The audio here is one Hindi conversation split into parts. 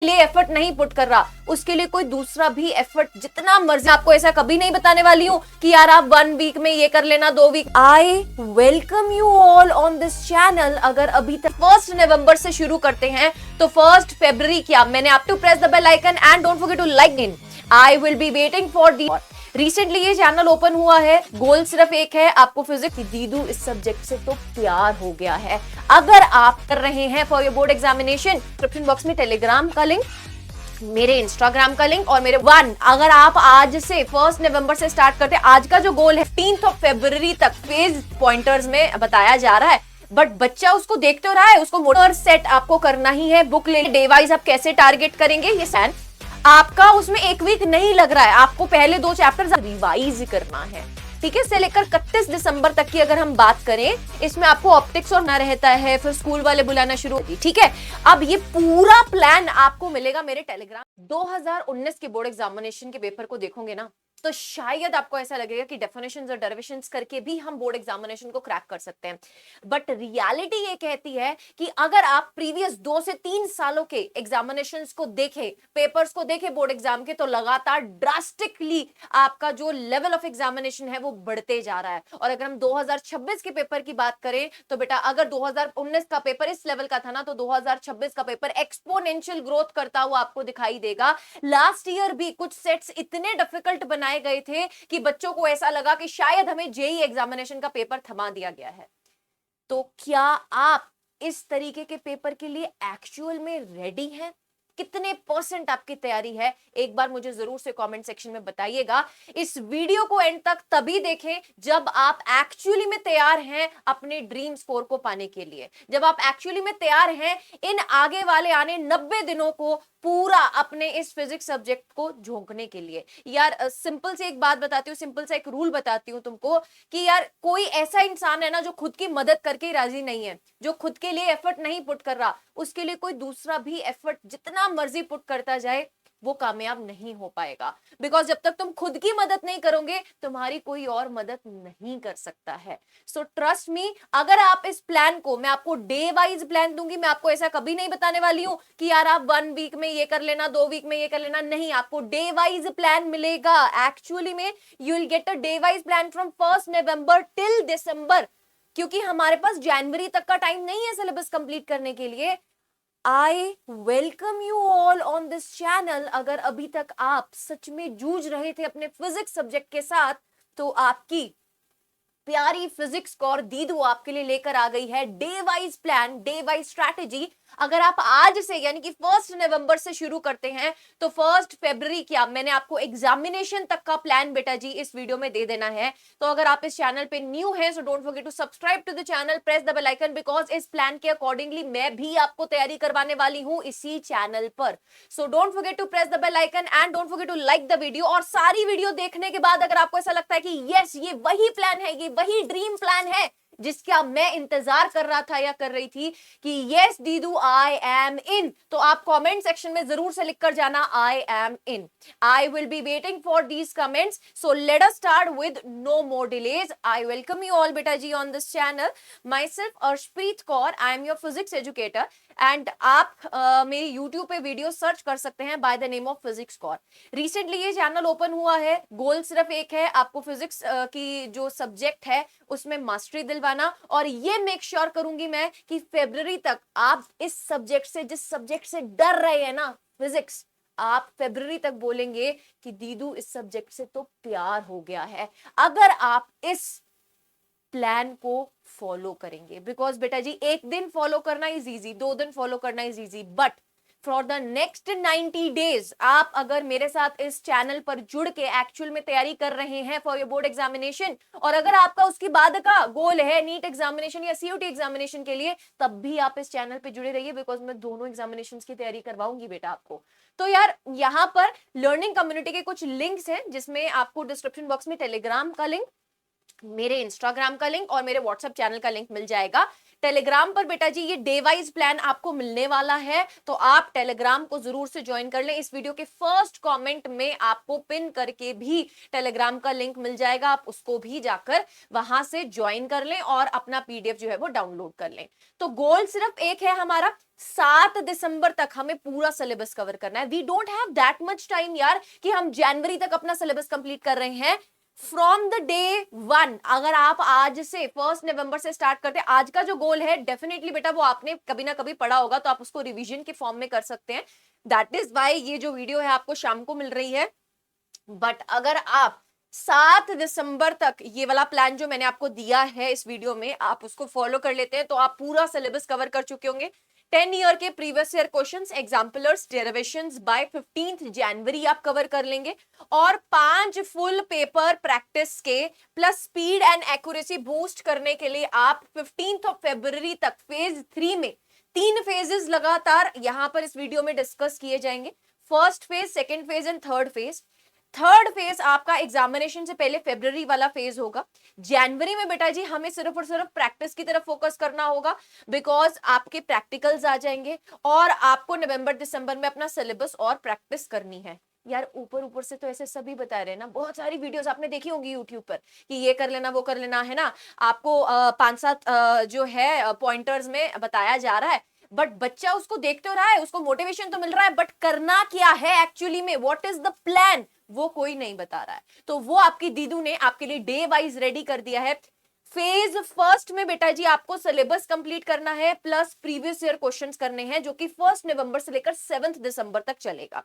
लिए एफर्ट नहीं पुट कर रहा, उसके लिए कोई दूसरा भी एफर्ट जितना मर्जी, आपको ऐसा कभी नहीं बताने वाली हूं कि यार आप 1 वीक में ये कर लेना, 2 week. I welcome you all on this channel. अगर अभी तक 1 नवंबर से शुरू करते हैं तो 1 फरवरी क्या, मैंने आप to press the bell icon and don't forget to like in. I will be waiting for the. Recently ये चैनल ओपन हुआ है, गोल सिर्फ एक है, आपको फिजिक्स। दीदू इस सब्जेक्ट से तो प्यार हो गया है। अगर आप कर रहे हैं for your board examination, description box में टेलीग्राम का लिंक, मेरे इंस्टाग्राम का लिंक और मेरे अगर आप आज से 1 नवंबर से स्टार्ट करते हैं, आज का जो गोल है 15 फरवरी तक फेज पॉइंटर्स में बताया जा रहा है, बट बच्चा उसको देखते हो रहा है, उसको मोटर सेट आपको करना ही है। बुक ले डे वाइज आप कैसे टारगेट करेंगे, ये सैन आपका उसमें 1 वीक नहीं लग रहा है, आपको पहले 2 चैप्टर्स रिवाइज करना है, ठीक है। से लेकर 31 दिसंबर तक की अगर हम बात करें, इसमें आपको ऑप्टिक्स और ना रहता है, फिर स्कूल वाले बुलाना शुरू होती, ठीक है। अब ये पूरा प्लान आपको मिलेगा मेरे टेलीग्राम। 2019 के बोर्ड एग्जामिनेशन के पेपर को देखोगे ना, तो शायद आपको ऐसा लगेगा कि डेफिनेशंस और डेरिवेशंस करके भी हम बोर्ड एग्जामिनेशन को क्रैक कर सकते हैं, बट रियलिटी ये कहती है कि अगर आप प्रीवियस 2 से 3 सालों के एग्जामिनेशंस को देखें, पेपर्स को देखें बोर्ड एग्जाम के, तो लगातार ड्रास्टिकली आपका जो लेवल ऑफ एग्जामिनेशन है वो बढ़ते जा रहा है। और अगर हम 2026 के पेपर की बात करें तो बेटा, अगर 2019 का पेपर इस लेवल का था ना, तो 2026 का पेपर एक्सपोनेंशियल ग्रोथ करता हुआ आपको दिखाई देगा। लास्ट ईयर भी कुछ सेट्स इतने डिफिकल्ट बनाए गए थे कि बच्चों को ऐसा लगा कि शायद हमें जेईई एग्जामिनेशन का पेपर थमा दिया गया है। तो क्या आप इस तरीके के पेपर के लिए एक्चुअल में रेडी हैं? कितने % आपकी तैयारी है, एक बार मुझे जरूर से कमेंट सेक्शन में बताइएगा। इस वीडियो को एंड तक तभी देखें जब आप एक्चुअली में तैयार हैं अपने ड्रीम स्कोर को पाने के लिए, जब आप एक्चुअली में तैयार हैं इन आगे वाले आने 90 दिनों को पूरा अपने इस फिजिक्स सब्जेक्ट को झोंकने के लिए। यार सिंपल से एक बात बताती हूँ, सिंपल सा एक रूल बताती हूँ तुमको कि यार कोई ऐसा इंसान है ना जो खुद की मदद करके ही राजी नहीं है, जो खुद के लिए एफर्ट नहीं पुट कर रहा, उसके लिए कोई दूसरा भी एफर्ट जितना मर्जी पुट करता जाए वो कामयाब नहीं हो पाएगा। बिकॉज जब तक तुम खुद की मदद नहीं करोगे, तुम्हारी कोई और मदद नहीं कर सकता है। सो ट्रस्ट मी, अगर आप इस प्लान को, मैं आपको डे वाइज प्लान दूंगी, मैं आपको ऐसा कभी नहीं बताने वाली हूं कि यार आप 1 वीक में ये कर लेना, 2 वीक में ये कर लेना, नहीं, आपको डे वाइज प्लान मिलेगा। एक्चुअली में you will get a day wise plan from 1 November till दिसंबर, क्योंकि हमारे पास जनवरी तक का टाइम नहीं है सिलेबस कंप्लीट करने के लिए। आई welcome you all on this channel. अगर अभी तक आप सच में जूझ रहे थे अपने फिजिक्स सब्जेक्ट के साथ, तो आपकी प्यारी फिजिक्स कोर दीदू आपके लिए लेकर आ गई है day wise plan, day wise strategy. अगर आप आज से यानी कि 1 नवंबर से शुरू करते हैं तो 1 फरवरी क्या, मैंने आपको एग्जामिनेशन तक का प्लान बेटा जी इस वीडियो में दे देना है। तो अगर आप इस चैनल पे न्यू हैं, so don't forget to subscribe to the channel, press the bell icon, because इस प्लान के अकॉर्डिंगली मैं भी आपको तैयारी करवाने वाली हूं इसी चैनल पर। So don't forget to press the bell icon and don't forget to like the video. और सारी वीडियो देखने के बाद अगर आपको ऐसा लगता है कि यस ये वही प्लान है, ये वही ड्रीम प्लान है जिसका मैं इंतजार कर रहा था या कर रही थी कि यस दीदू आई एम इन, तो आप कमेंट सेक्शन में जरूर से लिखकर जाना I am in. I will be waiting for these comments. So let us start with no more delays. I welcome you all बेटा जी on this channel. Myself Arshpreet Kaur, I am your physics educator and आप मेरी YouTube पे वीडियो सर्च कर सकते हैं by the name of physics Kaur. Recently ये चैनल ओपन हुआ है, गोल सिर्फ एक है, आपको फिजिक्स की जो सब्जेक्ट है उसमें मास्टरी दिलवाना, और ये मेक श्योर करूंगी मैं कि फरवरी तक आप इस सब्जेक्ट से, जिस सब्जेक्ट से डर रहे हैं ना फिजिक्स, आप फरवरी तक बोलेंगे कि दीदू इस सब्जेक्ट से तो प्यार हो गया है, अगर आप इस प्लान को फॉलो करेंगे। बिकॉज बेटा जी 1 दिन फॉलो करना इज इजी, 2 दिन फॉलो करना is easy, but for the next 90 days आप अगर मेरे साथ इस चैनल पर जुड़ के एक्चुअल में तैयारी कर रहे हैं फॉर योर बोर्ड एग्जामिनेशन, और अगर आपका उसके बाद का गोल है नीट एग्जामिनेशन या सीयूटी एग्जामिनेशन के लिए, तब भी आप इस चैनल पे जुड़े रहिए, बिकॉज मैं दोनों एग्जामिनेशन की तैयारी करवाऊंगी बेटा आपको। तो यार यहाँ पर लर्निंग कम्युनिटी के कुछ लिंक्स हैं, जिसमें आपको डिस्क्रिप्शन बॉक्स में टेलीग्राम का लिंक, मेरे इंस्टाग्राम का लिंक और मेरे व्हाट्सएप चैनल का लिंक मिल जाएगा। टेलीग्राम पर बेटा जी ये डे वाइज प्लान आपको मिलने वाला है, तो आप टेलीग्राम को जरूर से ज्वाइन कर लें। इस वीडियो के फर्स्ट कमेंट में आपको पिन करके भी टेलीग्राम का लिंक मिल जाएगा, आप उसको भी जाकर वहां से ज्वाइन कर लें और अपना पीडीएफ जो है वो डाउनलोड कर लें। तो गोल सिर्फ एक है हमारा, 7 दिसंबर तक हमें पूरा सिलेबस कवर करना है। We don't have that much time यार कि हम जनवरी तक अपना सिलेबस कंप्लीट कर रहे हैं। फ्रॉम द डे वन, अगर आप आज से 1 नवंबर से स्टार्ट करते हैं, आज का जो गोल है डेफिनेटली बेटा वो आपने कभी ना कभी पढ़ा होगा, तो आप उसको रिवीजन के फॉर्म में कर सकते हैं। दैट इज वाई ये जो वीडियो है आपको शाम को मिल रही है। बट अगर आप 7 दिसंबर तक ये वाला प्लान जो मैंने आपको दिया है इस वीडियो में, आप उसको फॉलो कर लेते हैं, तो आप पूरा सिलेबस कवर कर चुके होंगे। 10 ईयर के previous year questions, exemplars, derivations by 15 जनवरी आप कवर कर लेंगे, और 5 फुल पेपर प्रैक्टिस के plus speed and accuracy boost करने के लिए आप 15 फरवरी तक फेज 3 में 3 फेजेस लगातार यहां पर इस वीडियो में डिस्कस किए जाएंगे। First phase, second phase and third phase. Third phase आपका एग्जामिनेशन से पहले फरवरी वाला फेज होगा। जनवरी में बेटा जी हमें सिर्फ और सिर्फ प्रैक्टिस की तरफ फोकस करना होगा, बिकॉज आपके प्रैक्टिकल्स आ जाएंगे और आपको नवंबर दिसंबर में अपना सिलेबस और प्रैक्टिस करनी है। यार ऊपर ऊपर से तो ऐसे सभी बता रहे हैं ना, बहुत सारी वीडियोस आपने देखी होंगी यूट्यूब पर कि ये कर लेना वो कर लेना, है ना, आपको 5-7 जो है पॉइंटर्स में बताया जा रहा है, बट बच्चा उसको देखते हो रहा है, उसको मोटिवेशन तो मिल रहा है, बट करना क्या है एक्चुअली में, व्हाट इज द प्लान, वो कोई नहीं बता रहा है। तो वो आपकी दीदू ने आपके लिए डे वाइज रेडी कर दिया है। फेज फर्स्ट में बेटा जी आपको सिलेबस कंप्लीट करना है प्लस प्रीवियस ईयर क्वेश्चंस करने हैं, जो कि 1 नवंबर से लेकर 7 दिसंबर तक चलेगा।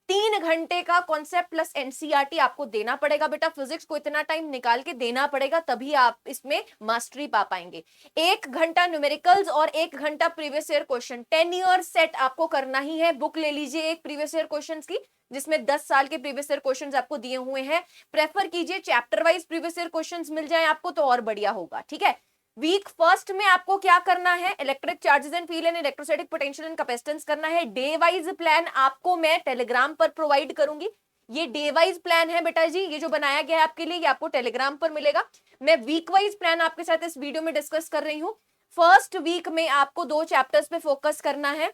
3 घंटे का कॉन्सेप्ट प्लस एनसीईआरटी आपको देना पड़ेगा बेटा, फिजिक्स को इतना टाइम निकाल के देना पड़ेगा, तभी आप इसमें मास्टरी पा पाएंगे। 1 घंटा न्यूमेरिकल्स और 1 घंटा previous year question, 10 year set आपको करना ही है। बुक ले लीजिए एक प्रीवियस ईयर क्वेश्चन की, जिसमें 10 साल के प्रीवियस ईयर क्वेश्चंस आपको दिए हुए हैं। प्रेफर कीजिए chapter wise previous year questions मिल जाए आपको तो और बढ़िया होगा, ठीक है। वीक फर्स्ट में आपको क्या करना है, electric charges and field and electrostatic potential and capacitance करना है। डे वाइज प्लान आपको मैं टेलीग्राम पर प्रोवाइड करूंगी। ये डे वाइज प्लान है बेटा जी, ये जो बनाया गया है आपके लिए, ये आपको टेलीग्राम पर मिलेगा। मैं वीक वाइज प्लान आपके साथ इस वीडियो में डिस्कस कर रही हूँ। फर्स्ट वीक में आपको 2 चैप्टर्स पे फोकस करना है।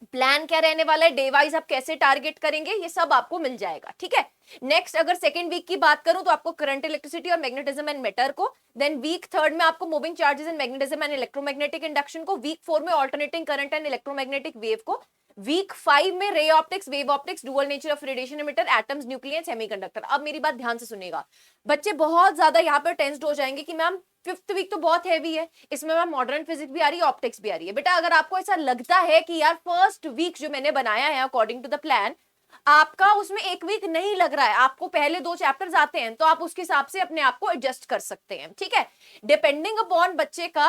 प्लान क्या रहने वाला है, डे वाइज आप कैसे टारगेट करेंगे, ये सब आपको मिल जाएगा, ठीक है। नेक्स्ट अगर सेकंड वीक की बात करूं तो आपको करंट, इलेक्ट्रिसिटी और मैग्नेटिज्म एंड मैटर को, देन वीक थर्ड में आपको moving charges and magnetism and electromagnetic induction को, वीक 4 में alternating current and electromagnetic wave को, वीक 5 में ray optics, wave optics, dual nature of radiation emitter, atoms, nucleus, semiconductor. अब मेरी बात ध्यान से सुनिएगा, बच्चे बहुत ज्यादा यहाँ पर टेंस्ड हो जाएंगे कि मैम 5th वीक तो बहुत हैवी है, इसमें मैम मॉडर्न फिजिक्स भी आ रही है, ऑप्टिक्स भी आ रही है। बेटा अगर आपको ऐसा लगता है कि यार फर्स्ट वीक जो मैंने बनाया है अकॉर्डिंग टू द प्लान आपका उसमें 1 वीक नहीं लग रहा है, आपको पहले 2 चैप्टर्स आते हैं, तो आप उसके हिसाब से अपने आप को एडजस्ट कर सकते हैं, ठीक है। डिपेंडिंग अपॉन बच्चे का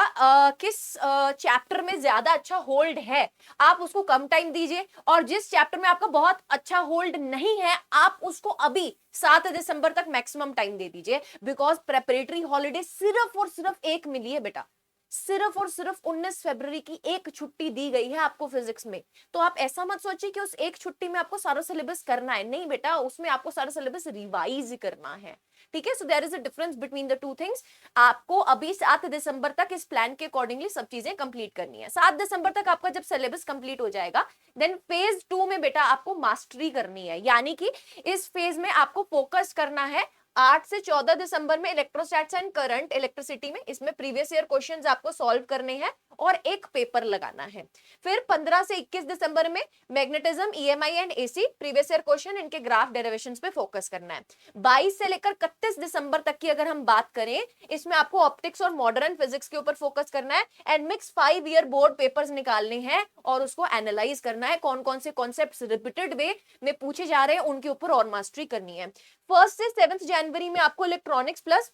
किस चैप्टर में ज्यादा अच्छा होल्ड है, आप उसको कम टाइम दीजिए, और जिस चैप्टर में आपका बहुत अच्छा होल्ड नहीं है आप उसको अभी 7 दिसंबर तक मैक्सिमम टाइम दे दीजिए, बिकॉज प्रेपरेटरी हॉलीडे सिर्फ और सिर्फ एक मिली है बेटा, सिर्फ और सिर्फ 19 फरवरी की एक छुट्टी दी गई है आपको फिजिक्स में। तो आप ऐसा मत सोचिए कि उस एक छुट्टी में आपको सारा सिलेबस करना है, नहीं बेटा, उसमें आपको सारा सिलेबस रिवाइज करना है, ठीक है। So there is a difference between the two things. आपको अभी 7 दिसंबर तक इस प्लान के अकॉर्डिंगली सब चीजें कंप्लीट करनी है। 7 दिसंबर तक आपका जब सिलेबस कंप्लीट हो जाएगा, देन फेज 2 में बेटा आपको मास्टरी करनी है, यानी कि इस फेज में आपको फोकस करना है 8 से 14 दिसंबर में इलेक्ट्रोस्टैट्स एंड करंट, इलेक्ट्रिसिटी में, इसमें प्रीवियस ईयर क्वेश्चंस आपको सॉल्व करने हैं और एक पेपर लगाना है। फिर 15 से 21 दिसंबर में magnetism, EMI and AC, previous year question, इनके ग्राफ डेरिवेशंस पे फोकस करना है। 22 से लेकर 31 दिसंबर तक की अगर हम बात करें, इसमें आपको ऑप्टिक्स और मॉडर्न फिजिक्स के ऊपर फोकस करना है and mix 5 year board papers निकालने हैं और उसको एनालाइज करना है, कौन कौन से कॉन्सेप्ट्स रिपीटेड वे में पूछे जा रहे हैं उनके ऊपर और मास्टरी करनी है। 1 से 7 जनवरी में आपको इलेक्ट्रॉनिक्स प्लस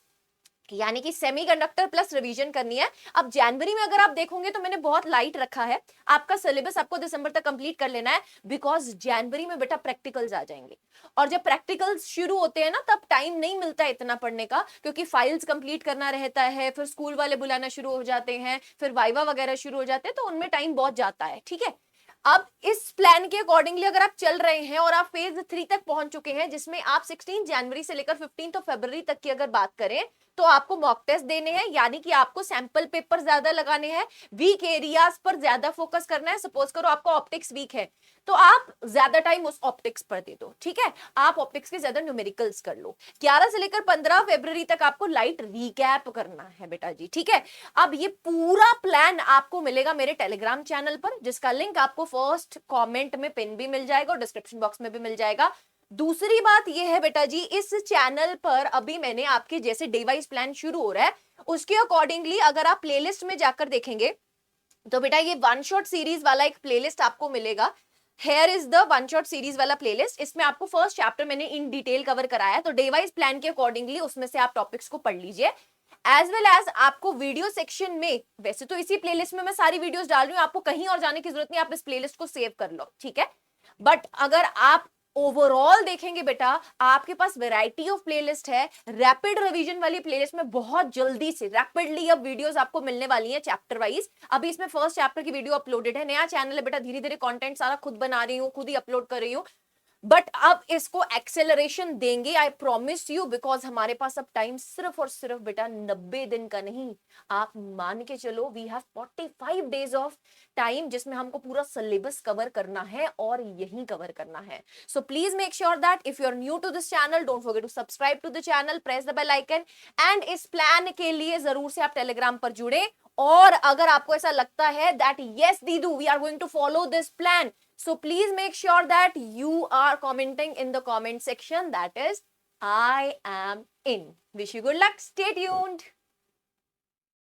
यानी कि सेमीकंडक्टर प्लस रिवीजन करनी है। अब जनवरी में अगर आप देखोगे तो मैंने बहुत लाइट रखा है, आपका सिलेबस आपको दिसंबर तक कंप्लीट कर लेना है, बिकॉज जनवरी में बेटा प्रैक्टिकल्स आ जाएंगे, और जब प्रैक्टिकल्स शुरू होते हैं ना तब टाइम नहीं मिलता है इतना पढ़ने का, क्योंकि फाइल्स कंप्लीट करना रहता है, फिर स्कूल वाले बुलाना शुरू हो जाते हैं, फिर वाइवा वगैरह शुरू हो जाते हैं, तो उनमें टाइम बहुत जाता है, ठीक है। अब इस प्लान के अकॉर्डिंगली अगर आप चल रहे हैं और आप फेज 3 तक पहुंच चुके हैं, जिसमें आप 16 जनवरी से लेकर 15 फरवरी तक की अगर बात करें, तो आपको मॉक टेस्ट देने हैं, यानी कि आपको सैंपल पेपर ज्यादा लगाने हैं, वीक एरियाज पर ज्यादा फोकस करना है। सपोज करो आपको ऑप्टिक्स वीक है, तो आप ज्यादा टाइम उस ऑप्टिक्स पर दे दो, ठीक है। आप ऑप्टिक्स के ज्यादा न्यूमेरिकल्स कर लो। 11 से लेकर 15 फरवरी तक आपको लाइट रिकैप करना है बेटा जी, ठीक है। अब ये पूरा प्लान आपको मिलेगा मेरे टेलीग्राम चैनल पर, जिसका लिंक आपको फर्स्ट कमेंट में पिन भी मिल जाएगा और डिस्क्रिप्शन बॉक्स में भी मिल जाएगा। दूसरी बात यह है बेटा जी, इस चैनल पर अभी मैंने आपके जैसे डे वाइज प्लान शुरू हो रहा है, उसके अकॉर्डिंगली अगर आप प्लेलिस्ट में जाकर देखेंगे तो बेटा ये वन शॉट सीरीज वाला एक प्लेलिस्ट आपको मिलेगा। Here is the one shot series वाला प्लेलिस्ट। इसमें आपको फर्स्ट चैप्टर मैंने इन डिटेल कवर कराया, तो डे वाइज प्लान के अकॉर्डिंगली उसमें से आप टॉपिक्स को पढ़ लीजिए। एज वेल एज आपको वीडियो सेक्शन में, वैसे तो इसी प्लेलिस्ट में मैं सारी वीडियोस डाल रही हूं, आपको कहीं और जाने की जरूरत नहीं, आप इस प्लेलिस्ट को सेव कर लो, ठीक है। बट अगर आप ओवरऑल देखेंगे बेटा, आपके पास वैरायटी ऑफ प्लेलिस्ट है। रैपिड रिवीजन वाली प्लेलिस्ट में बहुत जल्दी से रैपिडली अब वीडियोस आपको मिलने वाली हैं चैप्टर वाइज। अभी इसमें फर्स्ट चैप्टर की वीडियो अपलोडेड है, नया चैनल है बेटा, धीरे धीरे कंटेंट सारा खुद बना रही हूँ, खुद ही अपलोड कर रही हूँ, बट अब इसको एक्सेलरेशन देंगे, आई प्रॉमिस यू, बिकॉज हमारे पास अब टाइम सिर्फ और सिर्फ बेटा 90 दिन का नहीं, आप मान के चलो we have 45 days of time, जिसमें हमको पूरा सिलेबस कवर करना है और यही कवर करना है। So please make sure that if you are new to this channel, don't forget to subscribe to the channel, press the bell icon, and इस प्लान के लिए जरूर से आप टेलीग्राम पर जुड़े। और अगर आपको ऐसा लगता है दैट यस दीदू we are going to follow this plan, so please make sure that you are commenting in the comment section, that is I am in. Wish you good luck, stay tuned.